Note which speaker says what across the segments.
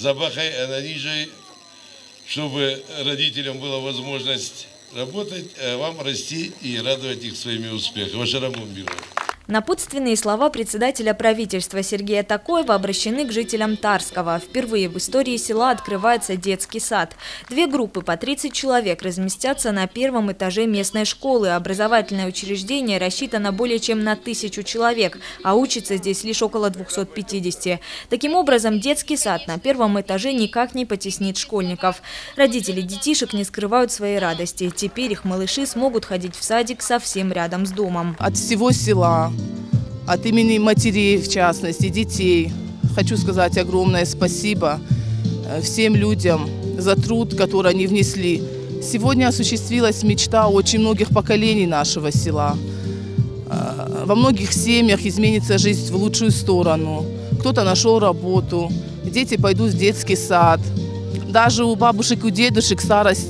Speaker 1: Забахай Ананижей, чтобы родителям была возможность работать, а вам расти и радовать их своими успехами. Вашарамун биру.
Speaker 2: Напутственные слова председателя правительства Сергея Такоева обращены к жителям Тарского. Впервые в истории села открывается детский сад. 2 группы по 30 человек разместятся на первом этаже местной школы. Образовательное учреждение рассчитано более чем на 1000 человек, а учится здесь лишь около 250. Таким образом, детский сад на первом этаже никак не потеснит школьников. Родители детишек не скрывают своей радости. Теперь их малыши смогут ходить в садик совсем рядом с домом.
Speaker 3: От всего села, от имени матерей, в частности, детей, хочу сказать огромное спасибо всем людям за труд, который они внесли. Сегодня осуществилась мечта очень многих поколений нашего села. Во многих семьях изменится жизнь в лучшую сторону. Кто-то нашел работу, дети пойдут в детский сад. Даже у бабушек и у дедушек старость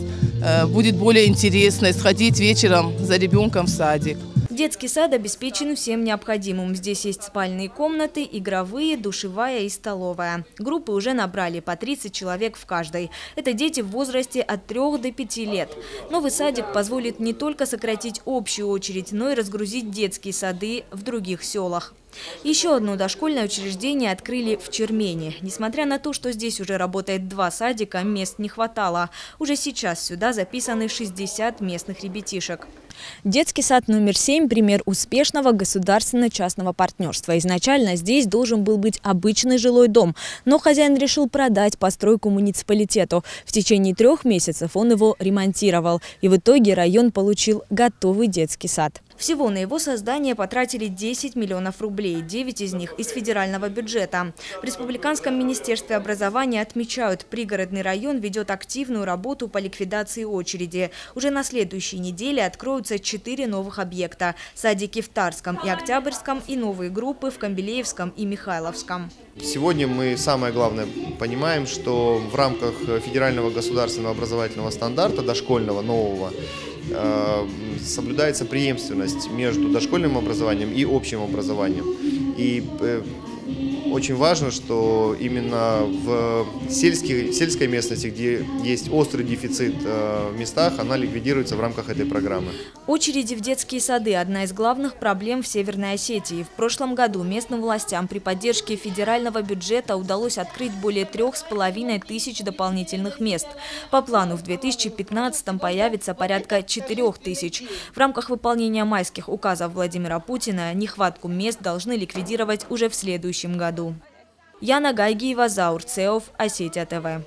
Speaker 3: будет более интересной, сходить вечером за ребенком в садик.
Speaker 2: Детский сад обеспечен всем необходимым. Здесь есть спальные комнаты, игровые, душевая и столовая. Группы уже набрали по 30 человек в каждой. Это дети в возрасте от 3 до 5 лет. Новый садик позволит не только сократить общую очередь, но и разгрузить детские сады в других селах. Еще одно дошкольное учреждение открыли в Чермени. Несмотря на то, что здесь уже работает 2 садика, мест не хватало. Уже сейчас сюда записаны 60 местных ребятишек. Детский сад номер 7 – пример успешного государственно-частного партнерства. Изначально здесь должен был быть обычный жилой дом, но хозяин решил продать постройку муниципалитету. В течение 3 месяцев он его ремонтировал, и в итоге район получил готовый детский сад. Всего на его создание потратили 10 миллионов рублей, 9 из них из федерального бюджета. В Республиканском министерстве образования отмечают, пригородный район ведет активную работу по ликвидации очереди. Уже на следующей неделе откроются 4 новых объекта – садики в Тарском и Октябрьском и новые группы в Камбелеевском и Михайловском.
Speaker 4: Сегодня мы самое главное понимаем, что в рамках федерального государственного образовательного стандарта дошкольного нового соблюдается преемственность между дошкольным образованием и общим образованием. И очень важно, что именно в сельской местности, где есть острый дефицит в местах, она ликвидируется в рамках этой программы.
Speaker 2: Очереди в детские сады – одна из главных проблем в Северной Осетии. В прошлом году местным властям при поддержке федерального бюджета удалось открыть более 3500 дополнительных мест. По плану в 2015-м появится порядка 4000. В рамках выполнения майских указов Владимира Путина нехватку мест должны ликвидировать уже в следующем году. Яна Гайгиева, Заур Цеов, Осетия ТВ.